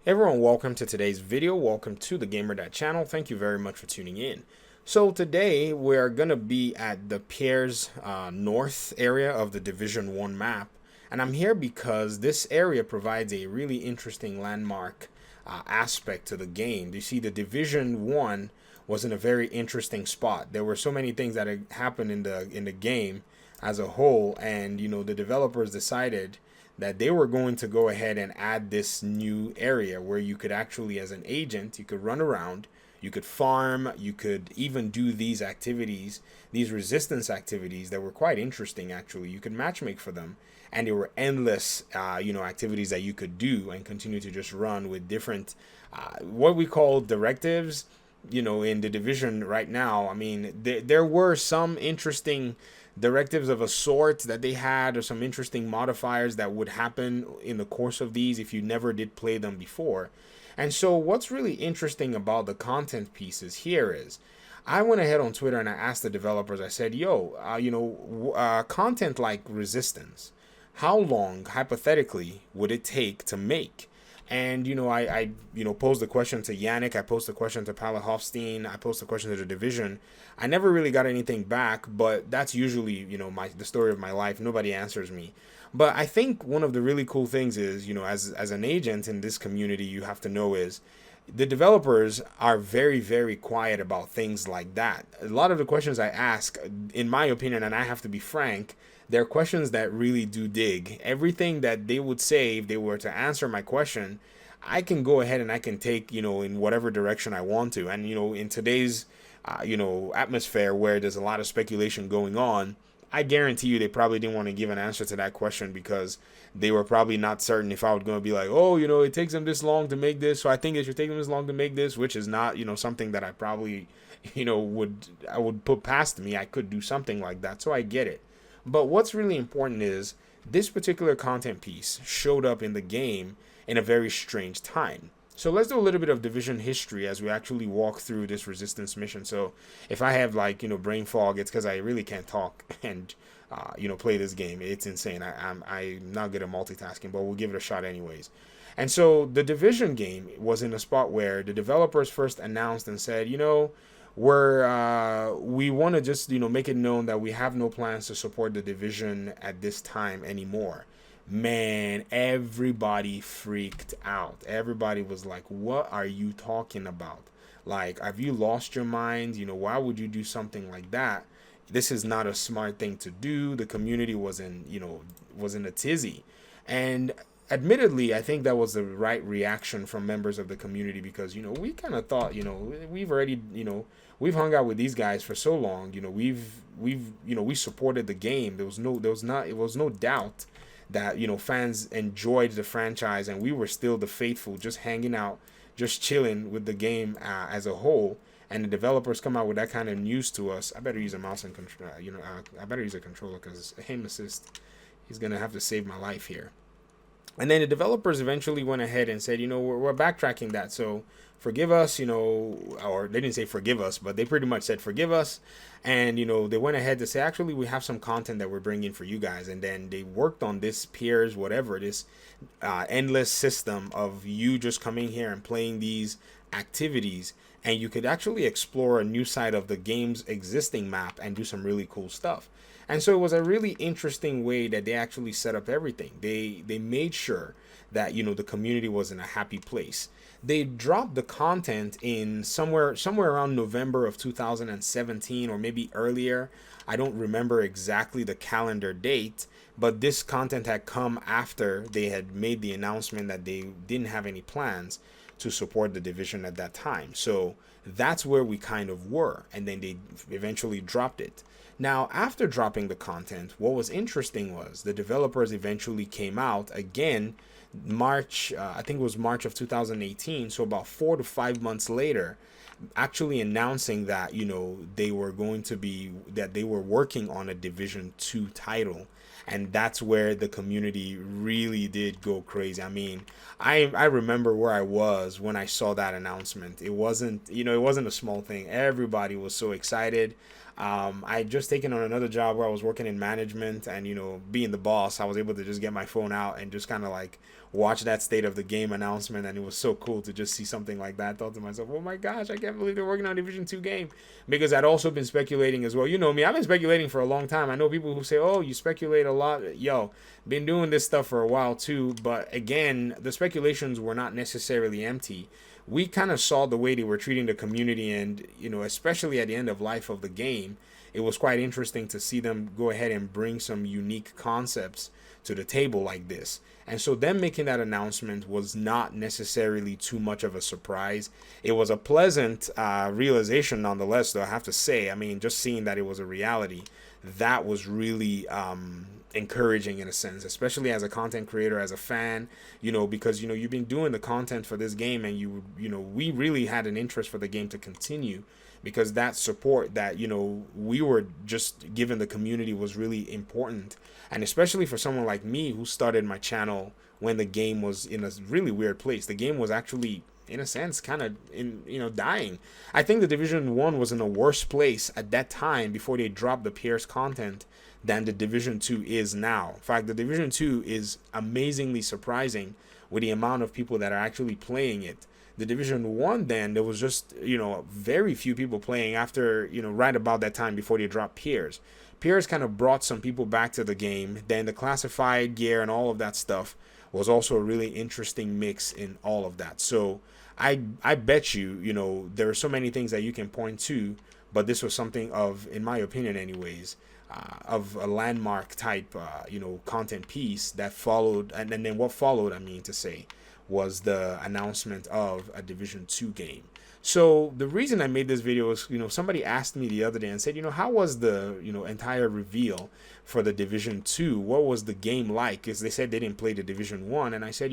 Everyone, welcome to today's video. Welcome to the Gamer channel. Thank you very much for tuning in. So today we're gonna be at the Piers north area of the Division 1 map, and I'm here because this area provides a really interesting landmark aspect to the game. You see, the Division 1 was in a very interesting spot. There were so many things that had happened in the game as a whole, and the developers decided that they were going to go ahead and add this new area where you could actually, as an agent, you could run around, you could farm, you could even do these activities, these resistance activities that were quite interesting actually. You could matchmake for them, and there were endless activities that you could do and continue to just run with different what we call directives. In the division right now, I mean, there were some interesting directives of a sort that they had, or some interesting modifiers that would happen in the course of these if you never did play them before. And so what's really interesting about the content pieces here is I went ahead on Twitter and I asked the developers, I said, yo, content like Resistance, how long hypothetically would it take to make? And I posed the question to Yannick, I posed the question to Paula Hofstein, I posed the question to the division. I never really got anything back, but that's usually the story of my life. Nobody answers me. But I think one of the really cool things is, as an agent in this community, you have to know is the developers are very, very quiet about things like that. A lot of the questions I ask, in my opinion, and I have to be frank, they're questions that really do dig. Everything that they would say if they were to answer my question, I can go ahead and I can take, in whatever direction I want to. And, in today's, atmosphere where there's a lot of speculation going on, I guarantee you they probably didn't want to give an answer to that question because they were probably not certain if I was going to be like, oh, it takes them this long to make this, so I think it should take them this long to make this, which is not, something that I probably, would put past me. I could do something like that, so I get it. But what's really important is this particular content piece showed up in the game in a very strange time. So let's do a little bit of division history as we actually walk through this resistance mission. So if I have brain fog, it's because I really can't talk and play this game. It's insane. I'm not good at multitasking, but we'll give it a shot anyways. And so the division game was in a spot where the developers first announced and said, we want to just make it known that we have no plans to support the division at this time anymore. Man, everybody freaked out. Everybody was like, what are you talking about? Like, have you lost your mind? Why would you do something like that? This is not a smart thing to do. The community was in a tizzy. And admittedly, I think that was the right reaction from members of the community because, we kind of thought, we've already, we've hung out with these guys for so long. We supported the game. It was no doubt that fans enjoyed the franchise, and we were still the faithful, just hanging out, just chilling with the game as a whole. And the developers come out with that kind of news to us. I better use a mouse and control. I better use a controller because aim assist, he's gonna have to save my life here. And then the developers eventually went ahead and said, we're backtracking that. So forgive us, or they didn't say forgive us, but they pretty much said forgive us. And, they went ahead to say, actually, we have some content that we're bringing for you guys. And then they worked on this Piers, whatever, this endless system of you just coming here and playing these activities. And you could actually explore a new side of the game's existing map and do some really cool stuff. And so it was a really interesting way that they actually set up everything. They made sure that the community was in a happy place. They dropped the content in somewhere around November of 2017 or maybe earlier. I don't remember exactly the calendar date, but this content had come after they had made the announcement that they didn't have any plans to support the division at that time. So that's where we kind of were, and then they eventually dropped it. Now, after dropping the content, what was interesting was the developers eventually came out again March, I think it was March of 2018, so about 4 to 5 months later, actually announcing that they were working on a Division 2 title. And that's where the community really did go crazy. I mean, I remember where I was when I saw that announcement. It wasn't a small thing. Everybody was so excited. I had just taken on another job where I was working in management, and being the boss, I was able to just get my phone out and just kind of like watch that state of the game announcement, and it was so cool to just see something like that. I thought to myself, oh my gosh, I can't believe they're working on a Division 2 game, because I'd also been speculating as well. You know me, I've been speculating for a long time. I know people who say, oh, you speculate a lot. Yo, been doing this stuff for a while too, but again, the speculations were not necessarily empty. We kind of saw the way they were treating the community, and especially at the end of life of the game, it was quite interesting to see them go ahead and bring some unique concepts to the table like this. And so them making that announcement was not necessarily too much of a surprise. It was a pleasant realization nonetheless, though, I have to say. I mean, just seeing that it was a reality, that was really encouraging in a sense, especially as a content creator, as a fan, because you've been doing the content for this game, and we really had an interest for the game to continue, because that support that we were just giving the community was really important. And especially for someone like me who started my channel when the game was in a really weird place. The game was actually, in a sense, kind of dying. I think the Division 1 was in a worse place at that time before they dropped the Piers content than the Division 2 is now. In fact, the Division 2 is amazingly surprising with the amount of people that are actually playing it. The Division 1, then, there was just, very few people playing after, right about that time before they dropped Piers. Piers kind of brought some people back to the game. Then the classified gear and all of that stuff was also a really interesting mix in all of that. So I bet you, there are so many things that you can point to, but this was something of, in my opinion anyways, of a landmark type, content piece that followed. And then what followed, I mean to say, was the announcement of a Division 2 game. So the reason I made this video is, somebody asked me the other day and said, how was the, entire reveal for the Division 2? What was the game like? Because they said they didn't play the Division 1. And I said,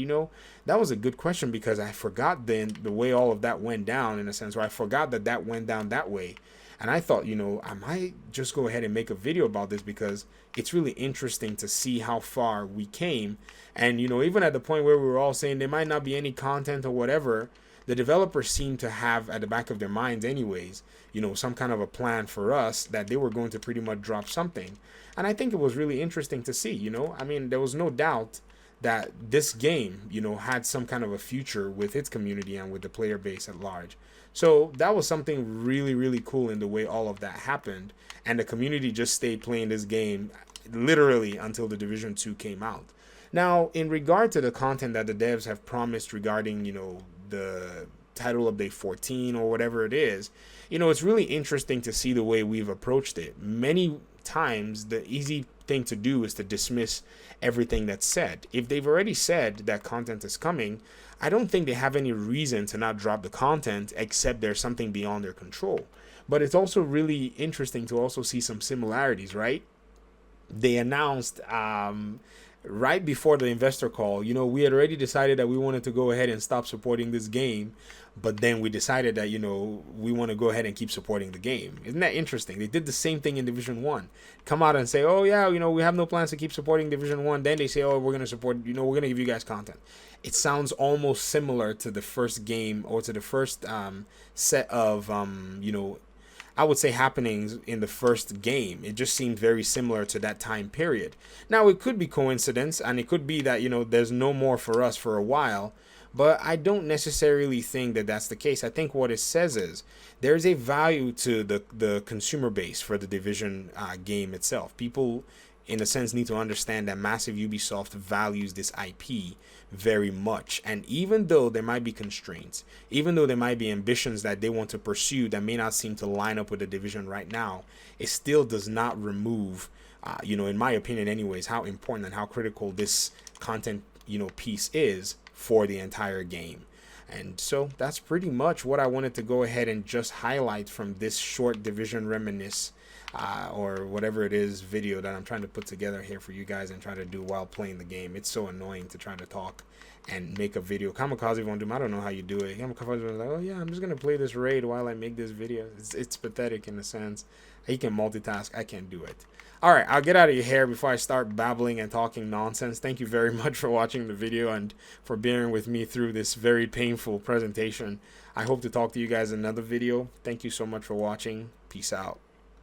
that was a good question, because I forgot then the way all of that went down, in a sense, or I forgot that went down that way. And I thought, I might just go ahead and make a video about this, because it's really interesting to see how far we came. And, even at the point where we were all saying there might not be any content or whatever, the developers seemed to have at the back of their minds anyways, some kind of a plan for us, that they were going to pretty much drop something. And I think it was really interesting to see, I mean, there was no doubt that this game, had some kind of a future with its community and with the player base at large. So that was something really, really cool in the way all of that happened. And the community just stayed playing this game literally until the Division 2 came out. Now, in regard to the content that the devs have promised regarding, the title update 14 or whatever it is, it's really interesting to see the way we've approached it. Many times, the easy thing to do is to dismiss everything that's said. If they've already said that content is coming, I don't think they have any reason to not drop the content, except there's something beyond their control. But it's also really interesting to also see some similarities, right? They announced right before the investor call, we had already decided that we wanted to go ahead and stop supporting this game, but then we decided that, we want to go ahead and keep supporting the game. Isn't that interesting? They did the same thing in Division 1. Come out and say, oh yeah, we have no plans to keep supporting Division 1. Then they say, oh, we're going to support, we're going to give you guys content. It sounds almost similar to the first game, or to the first set of, I would say, happenings in the first game. It just seemed very similar to that time period. Now, it could be coincidence, and it could be that, there's no more for us for a while, but I don't necessarily think that that's the case. I think what it says is there's a value to the consumer base for the Division game itself. People, in a sense, need to understand that massive Ubisoft values this IP very much. And even though there might be constraints, even though there might be ambitions that they want to pursue that may not seem to line up with the Division right now, it still does not remove, in my opinion anyways, how important and how critical this content, piece is for the entire game. And so that's pretty much what I wanted to go ahead and just highlight from this short Division reminisce or whatever it is video that I'm trying to put together here for you guys and try to do while playing the game. It's so annoying to try to talk and make a video. Kamikaze won't do. I don't know how you do it. Kamikaze was like, oh yeah, I'm just gonna play this raid while I make this video. It's pathetic in a sense. He can multitask. I can't do it. All right, I'll get out of your hair before I start babbling and talking nonsense. Thank you very much for watching the video and for bearing with me through this very painful presentation. I hope to talk to you guys in another video. Thank you so much for watching. Peace out.